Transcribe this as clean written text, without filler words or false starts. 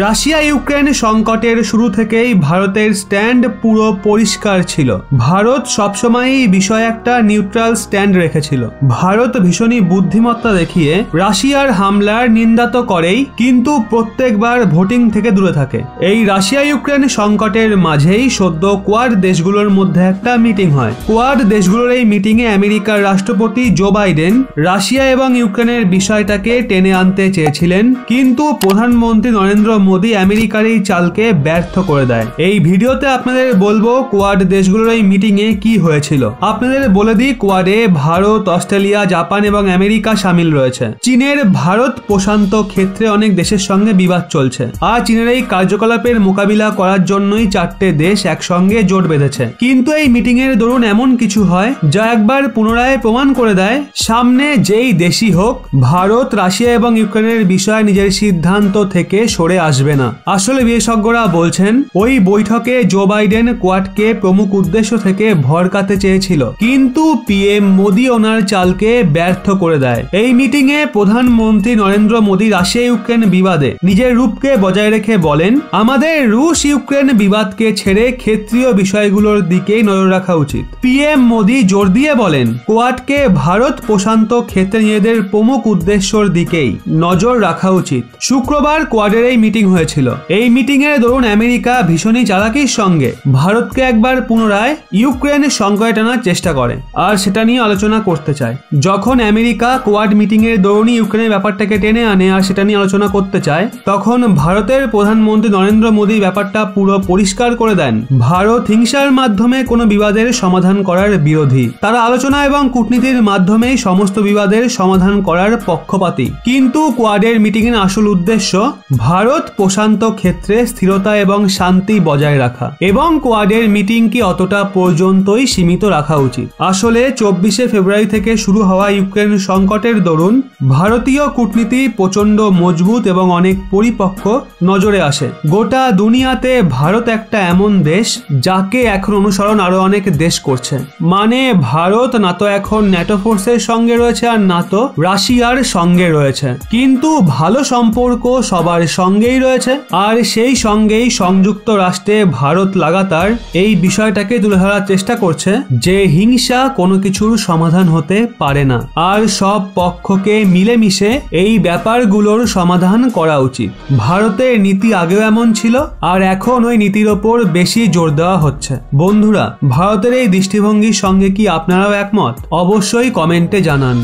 Russia Ukraine সংকটের শুরু থেকেই ভারতের স্ট্যান্ড পুরো পরিষ্কার ছিল। ভারত সবসময়ই এই বিষয়ে একটা নিউট্রাল স্ট্যান্ড রেখেছিল। ভারত ভীষণই বুদ্ধিমত্তা দেখিয়ে রাশিয়ার হামলার নিন্দা তো করেই, কিন্তু প্রত্যেকবার ভোটিং থেকে দূরে থাকে। এই রাশিয়া ইউক্রেন সংকটের মাঝেই সদ্য কোয়াড দেশগুলোর মধ্যে একটা মিটিং হয়। কোয়াড দেশগুলোর এই মিটিংয়ে আমেরিকার রাষ্ট্রপতি জো বাইডেন রাশিয়া এবং ইউক্রেনের বিষয়টাকে টেনে আনতে চেয়েছিলেন, কিন্তু প্রধানমন্ত্রী নরেন্দ্র মোদী আমেরিকার এই চালকে ব্যর্থ করে দেয়। এই ভিডিওতে আপনাদের বলবো কোয়াড দেশগুলোর এই মিটিংয়ে কি হয়েছিল। আপনাদের বলে দিই, কোয়াডে ভারত, অস্ট্রেলিয়া, জাপান এবং আমেরিকা সামিল রয়েছে। চীনের ভারত প্রশান্ত ক্ষেত্রে অনেক দেশের সঙ্গে বিবাদ চলছে, আর চীনের এই কার্যকলাপের মোকাবিলা করার জন্যই 4টে দেশ একসঙ্গে জোট বেঁধেছে। কিন্তু এই মিটিং এর দরুন এমন কিছু হয় যা একবার পুনরায় প্রমাণ করে দেয়, সামনে যেই দেশই হোক, ভারত, রাশিয়া এবং ইউক্রেনের বিষয়ে নিজের সিদ্ধান্ত থেকে সরে আসবে না। আসলে বিশেষজ্ঞরা বলছেন ওই বৈঠকে জো বাইডেন কোয়াডকে প্রমুখ উদ্দেশ্য থেকে ভড়কাতে চেয়েছিল, কিন্তু পিএম মোদী ওনার চালকে ব্যর্থ করে দেয়। এই মিটিং এ প্রধানমন্ত্রী নরেন্দ্র মোদী রাশিয়া ইউক্রেন বিবাদে নিজের রূপকে বজায় রেখে বলেন, আমাদের রুশ ইউক্রেন বিবাদকে ছেড়ে ক্ষেত্রীয় বিষয়গুলোর দিকেই নজর রাখা উচিত। পিএম মোদী জোর দিয়ে বলেন, কোয়াডকে ভারত প্রশান্ত ক্ষেত্রে নিজেদের প্রমুখ উদ্দেশ্যর দিকেই নজর রাখা উচিত। শুক্রবার কোয়াডের এই মিটিং হয়েছিল। এই মিটিং এর দরুন আমেরিকা ভীষণই চালাকির সঙ্গে ভারতকে একবার পুনরায় ইউক্রেন সংকটে টানার চেষ্টা করে, আর সেটা নিয়ে আলোচনা করতে চায়। যখন আমেরিকা কোয়াড মিটিং এর দরুনই ইউক্রেনের ব্যাপারটাকে টেনে আনে আর সেটা নিয়ে আলোচনা করতে চায়, তখন ভারতের প্রধানমন্ত্রী নরেন্দ্র মোদী ব্যাপারটা পুরো পরিষ্কার করে দেন। ভারত হিংসার মাধ্যমে কোনো বিবাদের সমাধান করার বিরোধী। তারা আলোচনা এবং কূটনীতির মাধ্যমেই সমস্ত বিবাদের সমাধান করার পক্ষপাতী। কিন্তু কোয়াডের মিটিং এর আসল উদ্দেশ্য ভারত প্রশান্ত ক্ষেত্রে স্থিরতা এবং শান্তি বজায় রাখা, এবং কোয়াডের মিটিং কি অতটা পর্যন্তই সীমিত রাখা উচিত। আসলে 24শে ফেব্রুয়ারি থেকে শুরু হওয়া ইউক্রেন সংকটের দরুন ভারতীয় কূটনীতি প্রচন্ড মজবুত এবং অনেক পরিপক্ক নজরে আসে। গোটা দুনিয়াতে ভারত একটা এমন দেশ যাকে এখন অনুসরণ আরো অনেক দেশ করছে। মানে ভারত না তো এখন ন্যাটো ফোর্সের সঙ্গে রয়েছে আর না তো রাশিয়ার সঙ্গে রয়েছে, কিন্তু ভালো সম্পর্ক সবার সঙ্গেই রয়েছে। আর সেই সঙ্গেই সংযুক্ত রাষ্ট্রে ভারত লাগাতার এই বিষয়টাকে তুলে ধরার চেষ্টা করছে যে হিংসা কোনো কিছুর সমাধান হতে পারে না, আর সব পক্ষকে মিলেমিশে এই ব্যাপারগুলোর সমাধান করা উচিত। ভারতের নীতি আগেও এমন ছিল, আর এখন ওই নীতির ওপর বেশি জোর দেওয়া হচ্ছে। বন্ধুরা, ভারতের এই দৃষ্টিভঙ্গির সঙ্গে কি আপনারাও একমত? অবশ্যই কমেন্টে জানান।